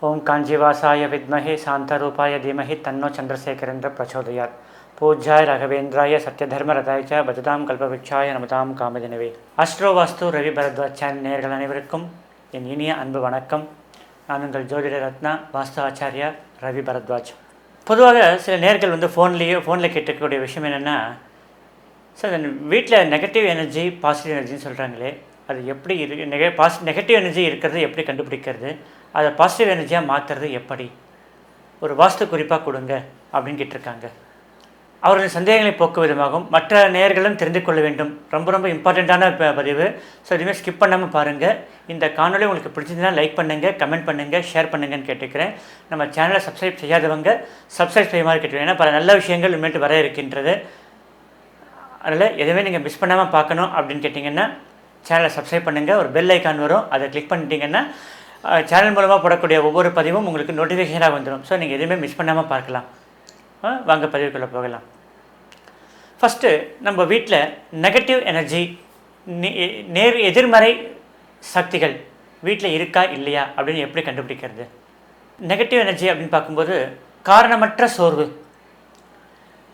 ओं कांजीवासाय विद्महे शांतारूपाय धीमहि तन्नो चंद्रशेखरेन्द्र प्रचोदयात्। पूज्याय राघवेन्द्राय सत्यधर्मरताय च भजतां कल्पवृक्षाय नमतां कामधेनवे. அஸ்ட்ரோ வாஸ்து ரவி பரத்வாஜ் சேனல் நேயர்கள் அனைவருக்கும் என் இனிய அன்பு வணக்கம். நான் உங்கள் ஜோதிட ரத்னா வாஸ்து ஆச்சாரியா ரவி பரத்வாஜ். பொதுவாக சில நேர்கள் ஃபோனில் கேட்கக்கூடிய விஷயம் என்னென்னா, சார் வீட்டில் நெகட்டிவ் எனர்ஜி பாசிட்டிவ் எனர்ஜின்னு சொல்கிறாங்களே, அது எப்படி நெகட்டிவ் எனர்ஜி இருக்கிறது எப்படி கண்டுபிடிக்கிறது, அதை பாசிட்டிவ் எனர்ஜியாக மாற்றுறது எப்படி, ஒரு வாஸ்து குறிப்பாக கொடுங்க அப்படின்னு கேட்டிருக்காங்க. அவர்களின் சந்தேகங்களை போக்கும் விதமாகவும் மற்ற நேயர்களும் தெரிந்து கொள்ள வேண்டும். ரொம்ப ரொம்ப இம்பார்ட்டண்ட்டான பதிவு. ஸோ இதுமாதிரி ஸ்கிப் பண்ணாமல் பாருங்கள். இந்த காணொலி உங்களுக்கு பிடிச்சிருந்தா லைக் பண்ணுங்கள், கமெண்ட் பண்ணுங்கள், ஷேர் பண்ணுங்கன்னு கேட்டுக்கிறேன். நம்ம சேனலை சப்ஸ்கிரைப் செய்யாதவங்க சப்ஸ்கிரைப் செய்ய மாதிரி கேட்டுக்கிறேன். ஏன்னா பல நல்ல விஷயங்கள் இனிமேட்டு வர இருக்கின்றது. அதனால் எதுவுமே நீங்கள் மிஸ் பண்ணாமல் பார்க்கணும் அப்படின்னு கேட்டிங்கன்னா சேனலை சப்ஸ்கிரைப் பண்ணுங்கள். ஒரு பெல் ஐக்கான் வரும், அதை கிளிக் பண்ணிட்டீங்கன்னா சேனல் மூலமாக போடக்கூடிய ஒவ்வொரு பதிவும் உங்களுக்கு நோட்டிஃபிகேஷனாக வந்துடும். ஸோ நீங்கள் எதுவுமே மிஸ் பண்ணாமல் பார்க்கலாம். வாங்க பதிவுக்குள்ளே போகலாம். ஃபஸ்ட்டு நம்ம வீட்டில் நெகட்டிவ் எனர்ஜி, எதிர்மறை சக்திகள் வீட்டில் இருக்கா இல்லையா அப்படின்னு எப்படி கண்டுபிடிக்கிறது? நெகட்டிவ் எனர்ஜி அப்படின்னு பார்க்கும்போது காரணமற்ற சோர்வு,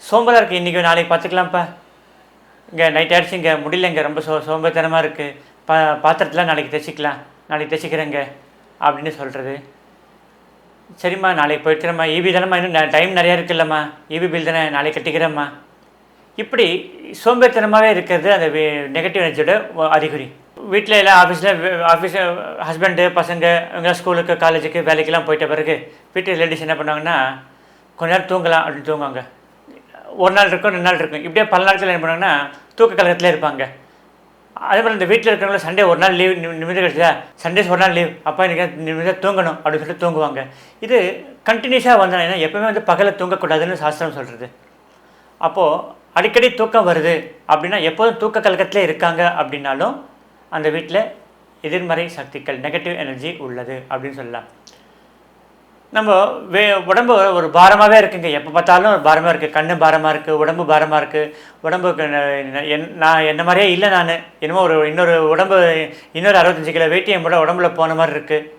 சோம்பலாக இருக்குது, இன்றைக்கி நாளைக்கு பார்த்துக்கலாம்ப்பா, இங்கே நைட் ஆகிடுச்சு, இங்கே முடியல, இங்கே ரொம்ப சோம்பேத்தனமாக இருக்குது, பாத்திரத்தில் நாளைக்கு தைச்சிக்கிறேங்க அப்படின்னு சொல்கிறது. சரிம்மா நாளைக்கு போய்ட்டுறேம்மா, ஈபி தானேம்மா, இன்னும் டைம் நிறையா இருக்குல்லம்மா, ஈபி பில் தானே நாளைக்கு கட்டிக்கிறேம்மா. இப்படி சோம்பேறித்தனமாகவே இருக்கிறது அந்த நெகட்டிவ் எனர்ஜியோட அறிகுறி. வீட்டில் எல்லாம் ஆஃபீஸில் ஹஸ்பண்டு பசங்க இவங்கெல்லாம் ஸ்கூலுக்கு காலேஜுக்கு வேலைக்கெல்லாம் போயிட்ட பிறகு வீட்டு லேடிஸ் என்ன பண்ணுவாங்கன்னா, கொஞ்ச நேரம் தூங்கலாம் அப்படின்னு தூங்குவாங்க. ஒரு நாள் இருக்கும், 2 நாள் இருக்கும், இப்படியே பல நாட்கள் என்ன பண்ணுவாங்கன்னா தூக்க கலகத்தில் இருப்பாங்க. அதே மாதிரி இந்த வீட்டில் இருக்கிறவங்க சண்டே ஒரு நாள் லீவ் நிமிடம் கிடைச்சதா, சண்டேஸ் ஒரு நாள் லீவ், அப்பா இன்றைக்கி நிமிடம் தூங்கணும் அப்படின்னு சொல்லிட்டு தூங்குவாங்க. இது கண்டினியூஸாக வந்தாங்கன்னா எப்போவுமே எப்போவுமே தூங்கக்கூடாதுன்னு சாஸ்திரம் சொல்கிறது. அப்போது அடிக்கடி தூக்கம் வருது அப்படின்னா எப்போதும் தூக்க கலக்கத்திலே இருக்காங்க அப்படின்னாலும் அந்த வீட்டில் எதிர்மறை சக்திகள் நெகட்டிவ் எனர்ஜி உள்ளது அப்படின்னு சொல்லலாம். நம்ம உடம்பு ஒரு பாரமாகவே இருக்குங்க, எப்போ பார்த்தாலும் ஒரு பாரமாக இருக்குது, கண்ணு பாரமாக இருக்குது, உடம்பு பாரமாக இருக்குது, உடம்புக்கு நான் என்ன மாதிரியே இல்லை, நான் என்னமோ இன்னொரு உடம்பு 65 கிலோ வெயிட் என் உடம்புல போன மாதிரி இருக்குது,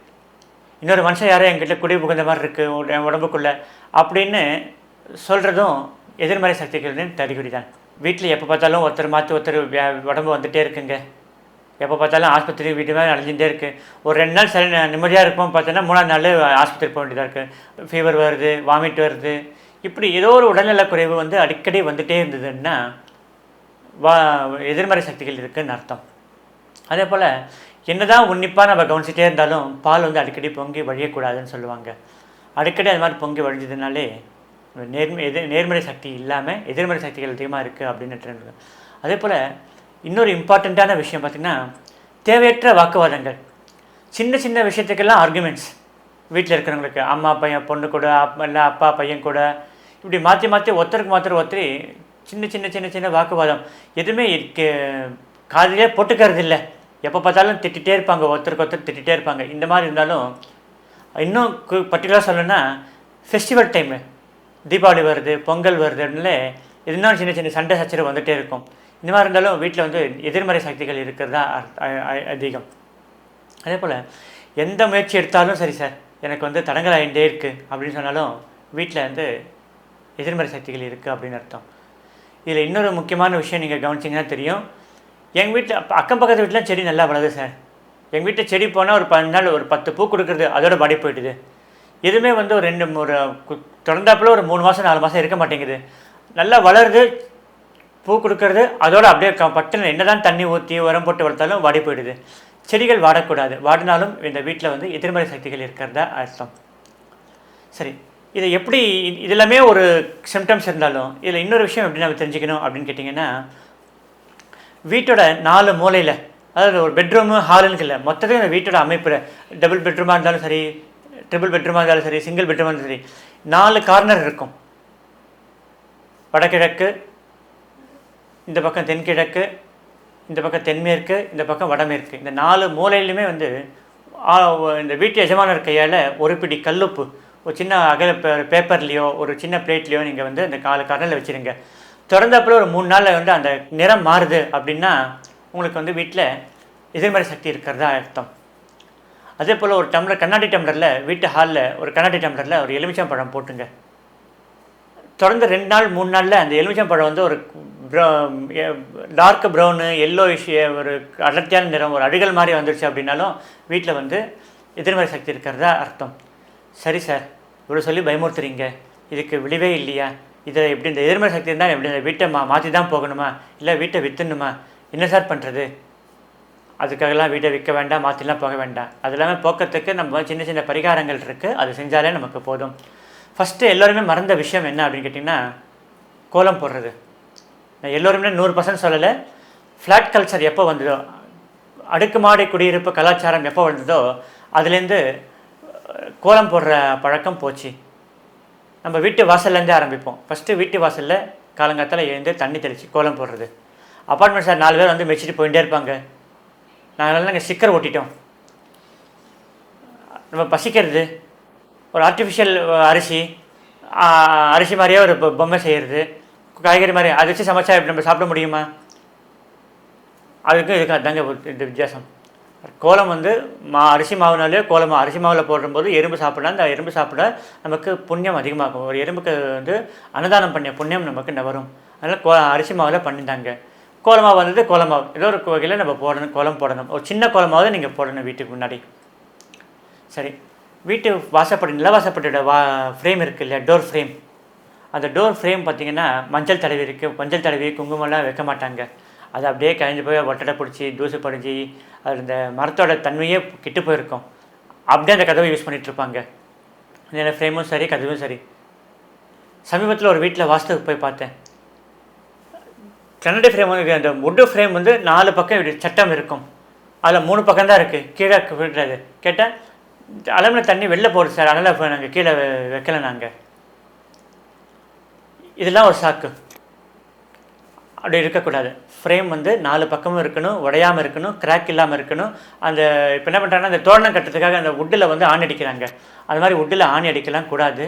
இன்னொரு மனுஷன் யாரும் என்கிட்ட குடி புகுந்த மாதிரி இருக்குது என் உடம்புக்குள்ளே அப்படின்னு சொல்கிறதும் எதிர்மறை சக்திகளின் அறிகுறி தான். வீட்டில் எப்போ பார்த்தாலும் ஒருத்தர் மாற்றி ஒருத்தர் உடம்பு வந்துகிட்டே இருக்குங்க, எப்போ பார்த்தாலும் ஆஸ்பத்திரி வீட்டு மேலே அழிஞ்சுட்டே இருக்குது. ஒரு 2 நாள் சரி நிம்மதியாக இருக்கும், பார்த்தோன்னா 3ஆவது நாள் ஆஸ்பத்திரி போக வேண்டியதாக இருக்குது, ஃபீவர் வருது, வாமிட் வருது, இப்படி ஏதோ ஒரு உடல்நலக் குறைவு அடிக்கடி வந்துகிட்டே இருந்ததுன்னா எதிர்மறை சக்திகள் இருக்குதுன்னு அர்த்தம். அதே போல் என்ன தான் உன்னிப்பாக நம்ம கவனிச்சிட்டே இருந்தாலும் பால் அடிக்கடி பொங்கி வழியக்கூடாதுன்னு சொல்லுவாங்க. அடிக்கடி அது மாதிரி பொங்கி வழிஞ்சதுனாலே நேர்மறை சக்தி இல்லாமல் எதிர்மறை சக்திகள் அதிகமாக இருக்குது அப்படின்னு. அதே போல் இன்னொரு இம்பார்ட்டண்ட்டான விஷயம் பார்த்திங்கன்னா, தேவையற்ற வாக்குவாதங்கள், சின்ன சின்ன விஷயத்துக்கெல்லாம் ஆர்குமெண்ட்ஸ். வீட்டில் இருக்கிறவங்களுக்கு அம்மா பையன் பொண்ணு கூட, இல்லை அப்பா பையன் கூட, இப்படி மாற்றி மாற்றி ஒருத்தருக்கு சின்ன சின்ன சின்ன சின்ன வாக்குவாதம், எதுவுமே காதிலே போட்டுக்கிறது இல்லை, எப்போ பார்த்தாலும் திட்டிகிட்டே இருப்பாங்க, ஒருத்தருக்கு திட்டிகிட்டே இருப்பாங்க. இந்த மாதிரி இருந்தாலும் இன்னும் பர்டிகுலராக சொல்லணுன்னா ஃபெஸ்டிவல் டைமு, தீபாவளி வருது, பொங்கல் வருது அப்படின்னாலே எதுனா சின்ன சின்ன சண்டை சச்சரவு வந்துகிட்டே இருக்கும். இந்த மாதிரி இருந்தாலும் வீட்டில் எதிர்மறை சக்திகள் இருக்கிறதா அதிகம். அதே போல் எந்த முயற்சி எடுத்தாலும் சரி சார் எனக்கு தடங்கள் ஆகிட்டே இருக்குது அப்படின்னு சொன்னாலும் வீட்டில் எதிர்மறை சக்திகள் இருக்குது அப்படின்னு அர்த்தம். இதில் இன்னொரு முக்கியமான விஷயம் நீங்கள் கவனிச்சிங்கன்னா தெரியும். எங்கள் வீட்டில் அக்கம் பக்கத்து வீட்டிலாம் செடி நல்லா வளருது சார். எங்கள் வீட்டில் செடி போனால் ஒரு 15 நாள் ஒரு 10 பூ கொடுக்குறது, அதோட பாடி போயிட்டுது. எதுவுமே ஒரு தொடர்ந்தாப்புல ஒரு 3 மாதம் 4 மாதம் இருக்க மாட்டேங்குது. நல்லா வளருது, பூ கொடுக்கறது, அதோடு அப்படியே பட்டுன்னு என்ன தான் தண்ணி ஊற்றி உரம் போட்டு வளர்த்தாலும் வாடி போயிடுது. செடிகள் வாடக்கூடாது, வாடினாலும் இந்த வீட்டில் எதிர்மறை சக்திகள் இருக்கிறதா அர்த்தம். சரி, இதை எப்படி இதெல்லாமே ஒரு சிம்டம்ஸ் இருந்தாலும் இதில் இன்னொரு விஷயம் எப்படி நம்ம தெரிஞ்சுக்கணும் அப்படின்னு கேட்டிங்கன்னா, வீட்டோட 4 மூலையில், அதாவது ஒரு பெட்ரூமு ஹாலுன்னு இல்லை, மொத்தத்தையும் இந்த வீட்டோட அமைப்பில் டபுள் பெட்ரூமாக இருந்தாலும் சரி, ட்ரிபிள் பெட்ரூமாக இருந்தாலும் சரி, சிங்கிள் பெட்ரூமாக இருந்தாலும் சரி, 4 கார்னர் இருக்கும். வடகிழக்கு, இந்த பக்கம் தென்கிழக்கு, இந்த பக்கம் தென்மேற்கு, இந்த பக்கம் வடமேற்கு, இந்த 4 மூலையிலுமே இந்த வீட்டு எஜமானர் கையால் ஒரு பிடி கல்லுப்பு ஒரு சின்ன பேப்பர்லேயோ ஒரு சின்ன பிளேட்லேயோ நீங்கள் அந்த 4 கார்னரில் வச்சுருங்க. திறந்தப்பறம் ஒரு 3 நாளில் அந்த நிறம் மாறுது அப்படின்னா உங்களுக்கு வீட்டில் எதிர்மறை சக்தி இருக்கிறதா அர்த்தம். அதே போல் ஒரு டம்ளர் கண்ணாடி டம்ளரில் வீட்டு ஹாலில் ஒரு கண்ணாடி டம்ளரில் ஒரு எலுமிச்சம்பழம் போட்டுங்க. தொடர்ந்து 2 நாள் 3 நாளில் அந்த எலுமிச்சம்பழம் வந்து ஒரு டார்க் ப்ரௌனு எல்லோயிஷ் ஒரு அடர்த்தியான நிறம் ஒரு அடிகள் மாதிரி வந்துருச்சு அப்படின்னாலும் வீட்டில் வந்து எதிர்மறை சக்தி இருக்கிறதா அர்த்தம். சரி சார், இவ்வளோ சொல்லி பயமுறுத்துறீங்க, இதுக்கு விளைவே இல்லையா? இதை எப்படி இந்த எதிர்மறை சக்தி இருந்தால் எப்படி இந்த வீட்டை மாற்றி தான் போகணுமா, இல்லை வீட்டை விற்றுணுமா, என்ன சார் பண்ணுறது? அதுக்காகலாம் வீட்டை விற்க வேண்டாம், மாற்றிலாம் போக வேண்டாம். அது இல்லாமல் போக்கத்துக்கு நம்ம சின்ன சின்ன பரிகாரங்கள் இருக்குது, அது செஞ்சாலே நமக்கு போதும். ஃபஸ்ட்டு எல்லோருமே மறந்த விஷயம் என்ன அப்படின்னு கேட்டிங்கன்னா, கோலம் போடுறது. நான் எல்லோருமே 100% சொல்லலை. ஃப்ளாட் கல்ச்சர் எப்போ வந்ததோ, அடுக்குமாடி குடியிருப்பு கலாச்சாரம் எப்போ வந்ததோ அதுலேருந்து கோலம் போடுற பழக்கம் போச்சு. நம்ம வீட்டு வாசல்லேருந்தே ஆரம்பிப்போம். ஃபஸ்ட்டு வீட்டு வாசலில் காலங்காலத்தில் எழுந்து தண்ணி தெளித்து கோலம் போடுறது. அப்பார்ட்மெண்ட் சார் 4 பேர் வந்து மெச்சிட்டு போயிட்டே இருப்பாங்க. நாங்கள் ஸ்டிக்கர் ஒட்டிட்டோம். நம்ம பசிக்கிறது, ஒரு ஆர்டிஃபிஷியல் அரிசி மாதிரியே ஒரு பொம்மை செய்கிறது, காய்கறி மாதிரி அதை வச்சு சமைச்சா எப்படி நம்ம சாப்பிட முடியுமா? அதுக்கும் இதுக்கும் அதுதாங்க இந்த வித்தியாசம். கோலம் வந்து அரிசி மாவுனாலே கோலம் அரிசி மாவில் போடும்போது எறும்பு சாப்பிட்னா அந்த எறும்பு சாப்பிட நமக்கு புண்ணியம் அதிகமாகும். ஒரு எறும்புக்கு வந்து அன்னதானம் பண்ணிய புண்ணியம் நமக்கு வரும். அதனால் அரிசி மாவில் பண்ணிட்டாங்க. கோலமாவு வந்தது, கோலமாவு ஏதோ ஒரு வகையில் நம்ம போடணும், கோலம் போடணும். ஒரு சின்ன கோலமாவது நீங்கள் போடணும் வீட்டுக்கு முன்னாடி. சரி, வீட்டு வாசப்படி நிலவாசப்படியோட ஃப்ரேம் இருக்குது இல்லையா, டோர் ஃப்ரேம். அந்த டோர் ஃப்ரேம் பார்த்திங்கன்னா மஞ்சள் தடவி இருக்குது. மஞ்சள் தடவி குங்குமம்லாம் வைக்க மாட்டாங்க. அது அப்படியே கழிஞ்சு போய் ஒட்டடை பிடிச்சி தூசு படிஞ்சு அது இந்த மரத்தோட தன்மையே கெட்டு போயிருக்கும். அப்படியே அந்த கதவை யூஸ் பண்ணிகிட்ருப்பாங்க. இந்த ஃப்ரேமும் சரி, கதவும் சரி. சமீபத்தில் ஒரு வீட்டில் வாஸ்துவுக்கு போய் பார்த்தேன். கண்ணாடி ஃப்ரேம் வந்து அந்த வுட்டு ஃப்ரேம் வந்து 4 பக்கம் சட்டம் இருக்கும். அதில் 3 பக்கம் தான் இருக்குது, கீழே விடுறது. கேட்டால் அளவில் தண்ணி வெளில போடுது சார், அதனால் நாங்கள் கீழே வைக்கலை. நாங்கள் இதெல்லாம் ஒரு சாக்கு. அப்படி இருக்கக்கூடாது. ஃப்ரேம் வந்து 4 பக்கமும் இருக்கணும், உடையாமல் இருக்கணும், கிராக் இல்லாமல் இருக்கணும். அந்த இப்போ என்ன பண்ணுறாங்கன்னா அந்த தோரணம் கட்டுறதுக்காக அந்த வுட்டில் வந்து ஆணி அடிக்கிறாங்க. அது மாதிரி வுட்டில் ஆணி அடிக்கலாம் கூடாது.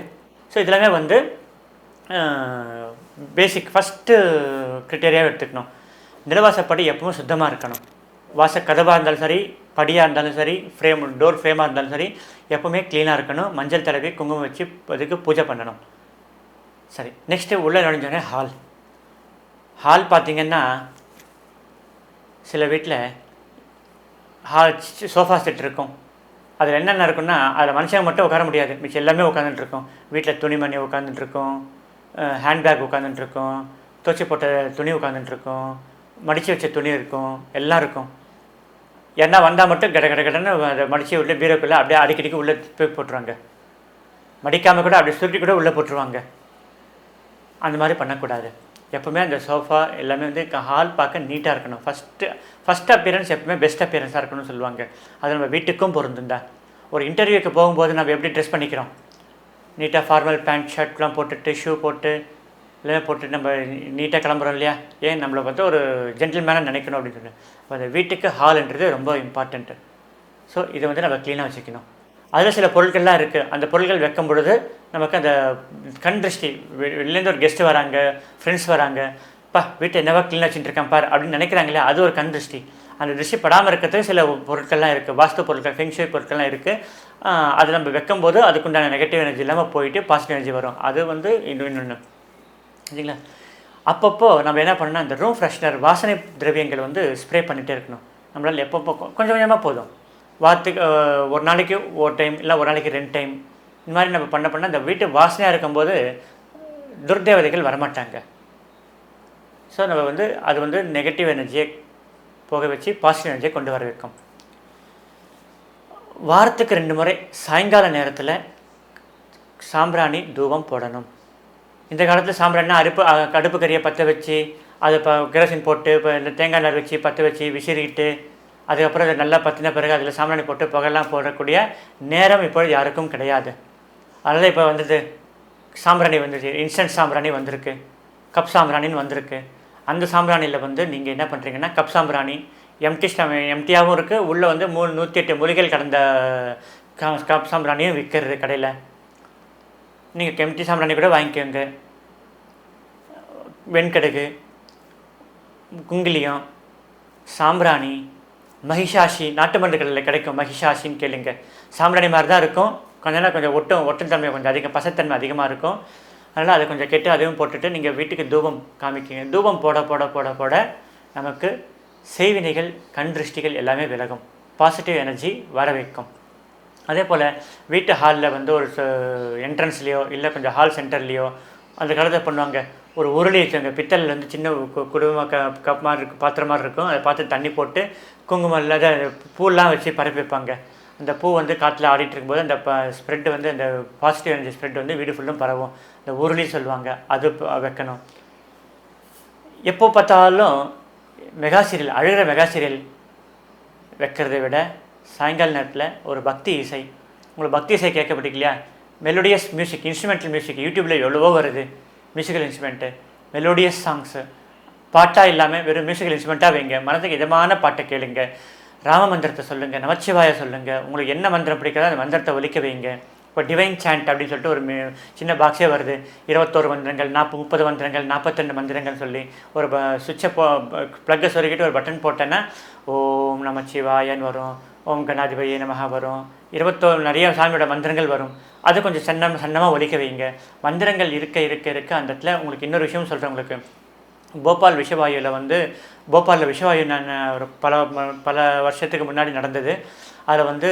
ஸோ இதெல்லாமே வந்து பேசிக் ஃபஸ்ட்டு க்ரிட்டேரியாவை எடுத்துக்கணும். நிலவாசப்படி எப்பவும் சுத்தமாக இருக்கணும். கதவாக இருந்தாலும் சரி, படியாக இருந்தாலும் சரி, டோர் ஃப்ரேமாக இருந்தாலும் சரி, எப்போவுமே க்ளீனாக இருக்கணும். மஞ்சள் தடவி குங்குமம் வச்சு அதுக்கு பூஜை பண்ணணும். சரி, நெக்ஸ்ட்டு உள்ளே நுழைஞ்சோடனே ஹால் பார்த்திங்கன்னா சில வீட்டில் சோஃபா செட் இருக்கும். அதில் என்னென்ன இருக்குன்னா, அதில் மனுஷங்க மட்டும் உட்கார முடியாது, மிச்சம் எல்லாமே உட்காந்துட்டுருக்கோம். வீட்டில் துணிமணி உட்காந்துட்டுருக்கோம், ஹேண்ட்பேக் உட்காந்துட்டுருக்கோம், துவச்சி போட்ட துணி உட்காந்துட்டுருக்கோம், மடித்து வச்ச துணி இருக்கும், எல்லாம் இருக்கும். ஏன்னா வந்தால் மட்டும் கடன்னு அதை மடித்து உள்ள பீரோக்குள்ளே அப்படியே அடிக்கடிக்கு உள்ளே போய் போட்டுருவாங்க. மடிக்காமல் கூட அப்படியே சுருட்டி கூட உள்ளே போட்டுருவாங்க. அந்த மாதிரி பண்ணக்கூடாது. எப்போவுமே அந்த சோஃபா எல்லாமே வந்து ஹால் பார்க்க நீட்டாக இருக்கணும். ஃபஸ்ட் அப்பியரன்ஸ் எப்பவுமே பெஸ்ட் அப்பியரன்ஸாக இருக்கணும்னு சொல்லுவாங்க. அது நம்ம வீட்டுக்கும் பொருந்துண்டா. ஒரு இன்டர்வியூக்கு போகும்போது நம்ம எப்படி ட்ரெஸ் பண்ணிக்கிறோம், நீட்டாக ஃபார்மல் பேண்ட் ஷர்ட்லாம் போட்டுட்டு ஷூ போட்டு எல்லாமே போட்டு நம்ம நீட்டாக கிளம்புறோம் இல்லையா? ஏன் நம்மளை வந்து ஒரு ஜென்டில்மேனாக நினைக்கணும் அப்படின்னு சொல்லி. அந்த வீட்டுக்கு ஹால்ன்றது ரொம்ப இம்பார்ட்டண்ட்டு. ஸோ இதை வந்து நம்ம க்ளீனாக வச்சுக்கணும். அதில் சில பொருட்கள்லாம் இருக்குது. அந்த பொருட்கள் வைக்கும் பொழுது நமக்கு அந்த கண் திருஷ்டி, வெளிலேருந்து ஒரு கெஸ்ட்டு வராங்க, ஃப்ரெண்ட்ஸ் வராங்க, வீட்டை என்னவா க்ளீனாக வச்சுட்டுருக்கேன் பார் அப்படின்னு நினைக்கிறாங்களே, அது ஒரு கண் திருஷ்டி. அந்த திருஷ்டி படாமல் இருக்கிறதுக்கு சில பொருட்கள்லாம் இருக்குது, வாஸ்து பொருட்கள், ஃபெங்ஷுய் பொருட்கள்லாம் இருக்குது. அது நம்ம வைக்கும்போது அதுக்குண்டான நெகட்டிவ் எனர்ஜி இல்லாமல் போயிட்டு பாசிட்டிவ் எனர்ஜி வரும். அது வந்து இன்னொன்று சரிங்களா? அப்பப்போ நம்ம என்ன பண்ணணும்னா, அந்த ரூம் ஃப்ரெஷ்னர் வாசனை திரவியங்கள் வந்து ஸ்ப்ரே பண்ணிகிட்டே இருக்கணும். நம்மளால் எப்பப்போ கொஞ்சம் கொஞ்சமாக போதும். வாரத்துக்கு ஒரு நாளைக்கு ஒரு டைம், இல்லை ஒரு நாளைக்கு 2 டைம், இந்த மாதிரி நம்ம பண்ண அந்த வீட்டு வாசனையாக இருக்கும்போது துர்தேவதைகள் வரமாட்டாங்க. ஸோ நம்ம வந்து அது வந்து நெகட்டிவ் எனர்ஜியை போக வச்சு பாசிட்டிவ் எனர்ஜியை கொண்டு வர வைக்கும். வாரத்துக்கு 2 முறை சாயங்கால நேரத்தில் சாம்பிராணி தூபம் போடணும். இந்த காலத்தில் சாம்பிராணினா அடுப்பு கறியை பற்ற வச்சு அதை கெரோசின் போட்டு இந்த தேங்காய் நார் வச்சு பற்ற வச்சு விசிறிக்கிட்டு அதுக்கப்புறம் அதை நல்லா பற்றின பிறகு அதில் சாம்பிராணி போட்டு புகையெல்லாம் போடக்கூடிய நேரம் இப்பொழுது யாருக்கும் கிடையாது. அதனால் இப்போ வந்தது சாம்பிராணி வந்துச்சு, இன்ஸ்டன்ட் சாம்பிராணி வந்திருக்கு, கப் சாம்பிராணின்னு வந்திருக்கு. அந்த சாம்பிராணியில் வந்து நீங்கள் என்ன பண்ணுறீங்கன்னா, கப் சாம்பிராணி எம்டியாகவும் இருக்குது, உள்ளே வந்து 108 மூலிகைகள் கடந்த கப் சாம்பிராணியும் விற்கிறது கடையில். நீங்கள் எம்டி சாம்பிராணி கூட வாங்கிக்கோங்க. வெண்கடுகு, குங்கிலியம், சாம்பிராணி, மகிஷாஷி நாட்டு மருந்துகளில் கிடைக்கும், மகிஷாஷின்னு கேளுங்க. சாம்பிராணி மாதிரி தான் இருக்கும், கொஞ்சம் ஒட்டும் தன்மை கொஞ்சம் அதிகம், பசத்தன்மை அதிகமாக இருக்கும். அதனால் அதை கொஞ்சம் கெட்டு அதையும் போட்டுட்டு நீங்கள் வீட்டுக்கு தூபம் காமிக்கிங்க. தூபம் போட போட போட போட நமக்கு செய்வினைகள், கண் திருஷ்டிகள் எல்லாமே விலகும், பாசிட்டிவ் எனர்ஜி வர வைக்கும். அதே போல் வீட்டு ஹாலில் வந்து ஒரு என்ட்ரன்ஸ்லேயோ இல்லை கொஞ்சம் ஹால் சென்டர்லேயோ அந்த காலத்தில் பண்ணுவாங்க, ஒரு உருளி வச்சுங்க, பித்தளில் வந்து சின்ன குடும்ப கப் மாதிரி இருக்கும், பாத்திரம் மாதிரி இருக்கும், அதை பார்த்து தண்ணி போட்டு குங்குமம் இல்லாத பூலாம் வச்சு பரப்பி வைப்பாங்க. அந்த பூ வந்து காற்றுல ஆடிட்டு இருக்கும்போது அந்த ஸ்ப்ரெட்டு வந்து அந்த பாசிட்டிவ் எனர்ஜி ஸ்ப்ரெட் வந்து வீடு ஃபுல்லும் பரவும். இந்த உருளி சொல்லுவாங்க, அது வைக்கணும். எப்போ பார்த்தாலும் மெகா சீரியல், அழுகிற மெகா சீரியல் வைக்கிறத விட சாயங்கால நேரத்தில் ஒரு பக்தி இசை, உங்களுக்கு பக்தி இசை கேட்க பிடிக்கலையா, மெலோடியஸ் மியூசிக், இன்ஸ்ட்ருமெண்டல் மியூசிக் யூடியூப்பில் எவ்வளவோ வருது, மியூசிக்கல் இன்ஸ்ட்ருமெண்ட்டு, மெலோடியஸ் சாங்ஸு, பாட்டாக இல்லாமல் வெறும் மியூசிக்கல் இன்ஸ்ட்ருமெண்ட்டாக வைங்க, மனதுக்கு இதமான பாட்டை கேளுங்க, ராம மந்திரத்தை சொல்லுங்கள், நமச்சிவாய சொல்லுங்கள், உங்களுக்கு என்ன மந்திரம் பிடிக்கிறதோ அந்த மந்திரத்தை ஒலிக்க வைங்க. இப்போ டிவைன் சாண்ட் அப்படின்னு சொல்லிட்டு ஒரு சின்ன பாக்ஸே வருது, 21 மந்திரங்கள், 30 மந்திரங்கள், 42 மந்திரங்கள் சொல்லி ஒரு சுவிட்சை ப்ளக்கை சொருகிட்டு ஒரு பட்டன் போட்டேன்னா ஓம் நமச்சிவாயன்னு வரும், ஓம் கணாதிபதியே நமஹா வரும், 21 நிறைய சாமியோட மந்திரங்கள் வரும். அது கொஞ்சம் சன்னமாக ஒலிக்க வைங்க. மந்திரங்கள் இருக்க இருக்க இருக்க அந்த இடத்துல உங்களுக்கு இன்னொரு விஷயம் சொல்கிறேன். உங்களுக்கு போபால் விஷவாயுவில் வந்து போபாலில் விஷவாயு நான் ஒரு பல வருஷத்துக்கு முன்னாடி நடந்தது. அதில் வந்து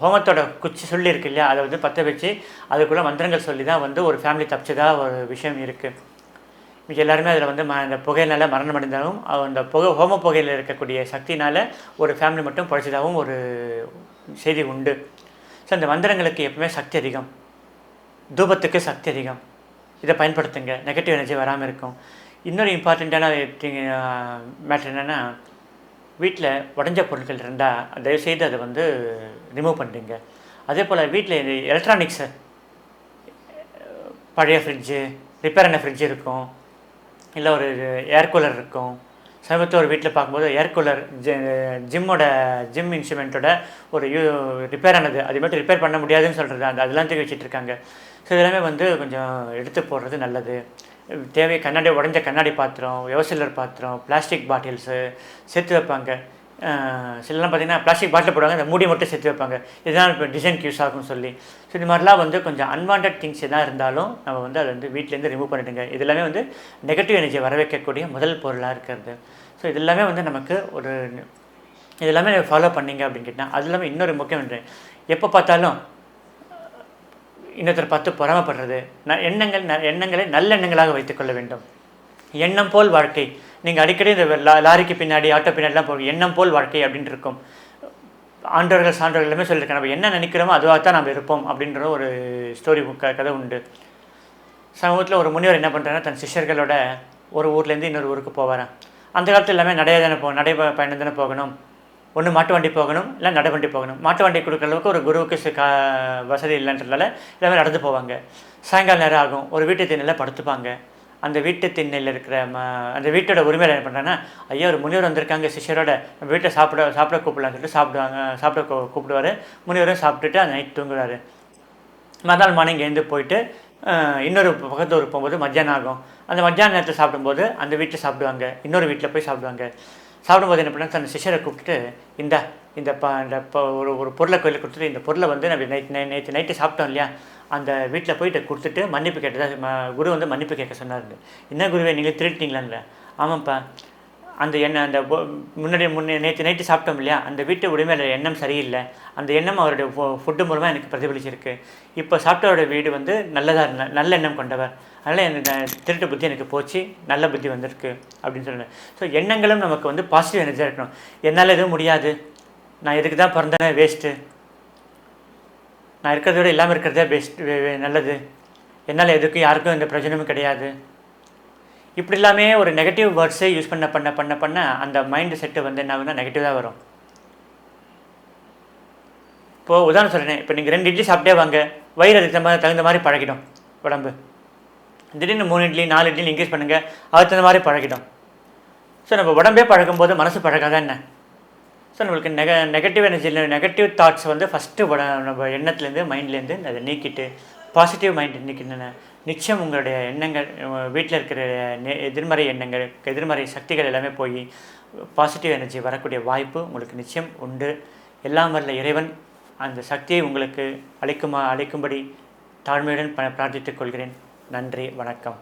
ஹோமத்தோட குச்சி சொல்லி இருக்கு இல்லையா, அதை வந்து பற்ற வச்சு அதுக்குள்ளே மந்திரங்கள் சொல்லி தான் வந்து ஒரு ஃபேமிலி தப்பிச்சதாக ஒரு விஷயம் இருக்குது. மிக எல்லாருமே அதில் வந்து அந்த புகையினால் மரணம் அடைந்தாலும் அந்த ஹோம புகையில் இருக்கக்கூடிய சக்தினால் ஒரு ஃபேமிலி மட்டும் பழிச்சதாகவும் ஒரு செய்தி உண்டு. ஸோ அந்த மந்திரங்களுக்கு எப்பவுமே சக்தி அதிகம், தூபத்துக்கு சக்தி அதிகம். இதை பயன்படுத்துங்க, நெகட்டிவ் எனர்ஜி வராமல் இருக்கும். இன்னொரு இம்பார்ட்டண்ட்டான மேட்ரு என்னென்னா, வீட்டில் உடஞ்ச பொருட்கள் இருந்தால் தயவுசெய்து அதை வந்து ரிமூவ் பண்ணுறீங்க. அதே போல் வீட்டில் இந்த எலக்ட்ரானிக்ஸு, பழைய ஃப்ரிட்ஜு, ரிப்பேர் ஆன ஃப்ரிட்ஜ் இருக்கும், இல்லை ஒரு ஏர் கூலர் இருக்கும். சமீபத்தில் ஒரு வீட்டில் பார்க்கும்போது ஏர் கூலர் ஜிம் இன்ஸ்ட்ருமெண்ட்டோட ஒரு ரிப்பேர் ஆனது, அது மட்டும் ரிப்பேர் பண்ண முடியாதுன்னு சொல்கிறது, அதெல்லாம் தூக்கி வச்சுட்டு இருக்காங்க. ஸோ இதெல்லாமே வந்து கொஞ்சம் எடுத்து போடுறது நல்லது. தேவை கண்ணாடி, உடஞ்ச கண்ணாடி பாத்திரம், எவசிலர் பாத்திரம், பிளாஸ்டிக் பாட்டில்ஸு சேர்த்து வைப்பாங்க. சிலலாம் பார்த்திங்கன்னா பிளாஸ்டிக் பாட்டில் போடுவாங்க, அந்த மூடி மட்டும் சேர்த்து வைப்பாங்க, இதுதான் இப்போ டிசைனுக்கு யூஸ் ஆகும்னு சொல்லி. ஸோ இது மாதிரிலாம் வந்து கொஞ்சம் அன்வான்ட் திங்ஸ் எதாக இருந்தாலும் நம்ம வந்து அதை வந்து வீட்டிலேருந்து ரிமூவ் பண்ணிவிடுங்க. இது எல்லாமே வந்து நெகட்டிவ் எனர்ஜியை வர வைக்கக்கூடிய முதல் பொருளாக இருக்கிறது. ஸோ இது எல்லாமே வந்து நமக்கு ஒரு இது எல்லாமே ஃபாலோ பண்ணிங்க அப்படின்னு கேட்டால், அது இல்லாமல் இன்னொரு முக்கியம் என்று எப்போ பார்த்தாலும் இன்னொருத்தர் பார்த்து பொறாமப்படுறது, எண்ணங்களை நல்லெண்ணங்களாக வைத்துக்கொள்ள வேண்டும். எண்ணம் போல் வாழ்க்கை. நீங்கள் அடிக்கடி இந்த லாரிக்கு பின்னாடி, ஆட்டோ பின்னாடிலாம் போகும், எண்ணம் போல் வாழ்க்கை அப்படின்ட்டு இருக்கும். ஆண்டவர்கள் சான்றோர்கள் எல்லாமே சொல்லியிருக்காங்க, நம்ம என்ன நினைக்கிறோமோ அதுவாக தான் நம்ம இருப்போம் அப்படின்ற ஒரு ஸ்டோரி கதை உண்டு. சமூகத்தில் ஒரு முனிவர் என்ன பண்ணுறாங்கன்னா, தன் சிஷ்யர்களோட ஒரு ஊர்லேருந்து இன்னொரு ஊருக்கு போவாராம். அந்த காலத்தில் எல்லாமே நடை பயணம் தானே போகணும், ஒன்று மாட்டு வண்டி போகணும், இல்லை நடை வண்டி போகணும். மாட்டு வண்டி கொடுக்குற அளவுக்கு ஒரு குருவுக்கு வசதி இல்லைன்றதால எல்லாமே நடந்து போவாங்க. சாயங்கால நேரம் ஆகும், ஒரு வீட்டு திண்ணையில் படுத்துப்பாங்க. அந்த வீட்டு திண்ணையில் இருக்கிற அந்த வீட்டோட உரிமையில் என்ன பண்ணுறாங்கன்னா, ஐயா ஒரு முனிவர் வந்திருக்காங்க சிஷ்யரோட, நம்ம வீட்டில் சாப்பிட கூப்பிடலான்னு சொல்லிட்டு சாப்பிட கூப்பிடுவார். முனிவரும் சாப்பிட்டுட்டு அந்த நைட் தூங்குவார். மறுநாள் மார்னிங் எழுந்து போயிட்டு இன்னொரு பக்கத்து ஊருக்கு போகும்போது மத்தியானம் ஆகும். அந்த மத்தியான நேரத்தில் சாப்பிடும்போது அந்த வீட்டில் சாப்பிடுவாங்க, இன்னொரு வீட்டில் போய் சாப்பிடுவாங்க. சாப்பிடும்போது என்ன பண்ணால் தன் சிஷ்யரை கூப்பிட்டுட்டு, இந்த ஒரு பொருளை கோயிலில் கொடுத்துட்டு, இந்த பொருளை வந்து நம்ம நேற்று நைட்டு சாப்பிட்டோம் இல்லையா, அந்த வீட்டில் போயிட்டு கொடுத்துட்டு மன்னிப்பு கேட்டதா குரு வந்து மன்னிப்பு கேட்க சொன்னார். என்ன குருவே நீங்கள் திருட்டிட்டீங்களான்னு? ஆமாப்பா, அந்த எண்ணம் அந்த முன்னே நேற்று நைட்டு சாப்பிட்டோம் இல்லையா, அந்த வீட்டு உரிமையில் எண்ணம் சரியில்லை, அந்த எண்ணம் அவருடைய ஃபுட்டு மூலமாக எனக்கு பிரதிபலிச்சிருக்கு. இப்போ சாப்பிட்டவரோட வீடு வந்து நல்ல எண்ணம் கொண்டவர், அதனால் எனக்கு திருட்டு புத்தி எனக்கு போச்சு, நல்ல புத்தி வந்திருக்கு அப்படின்னு சொல்லுவேன். ஸோ எண்ணங்களும் நமக்கு வந்து பாசிட்டிவ் எனர்ஜியாக இருக்கணும். என்னால் எதுவும் முடியாது, நான் எதுக்கு தான் பிறந்தேன், வேஸ்ட்டு, நான் இருக்கிறத விட இல்லாமல் இருக்கிறதே நல்லது, என்னால் எதுக்கும் யாருக்கும் எந்த பிரயோஜனமும் கிடையாது, இப்படி எல்லாமே ஒரு நெகட்டிவ் வேர்ட்ஸே யூஸ் பண்ண அந்த மைண்டு செட்டு வந்து என்ன ஆகுனா நெகட்டிவ் தான் வரும். இப்போது உதாரணம் சொல்கிறேன், இப்போ நீங்கள் 2 இட்லி சாப்பிட்டே வாங்க, வயிறு அதுக்கு தகுந்த மாதிரி பழகிடும் உடம்பு. திடீர்னு 3 இட்லி 4 இட்லி இன்க்ரீஸ் பண்ணுங்கள், அதுக்கு தகுந்த மாதிரி பழகிடும். ஸோ நம்ம உடம்பே பழகும்போது மனசு பழகாதான் என்ன? ஸோ நம்மளுக்கு நெகட்டிவ் எனர்ஜியில் நெகட்டிவ் தாட்ஸ் வந்து ஃபஸ்ட்டு நம்ம எண்ணத்துலேருந்து மைண்ட்லேருந்து அதை நீக்கிட்டு பாசிட்டிவ் மைண்ட் இன்றைக்கி என்னென்ன நிச்சயம் உங்களுடைய எண்ணங்கள் வீட்டில் இருக்கிற எதிர்மறை எண்ணங்கள், எதிர்மறை சக்திகள் எல்லாமே போய் பாசிட்டிவ் எனர்ஜி வரக்கூடிய வாய்ப்பு உங்களுக்கு நிச்சயம் உண்டு. எல்லாம் வல்ல இறைவன் அந்த சக்தியை உங்களுக்கு அளிக்கும்படி தாழ்மையுடன் பிரார்த்தித்துக் கொள்கிறேன். நன்றி, வணக்கம்.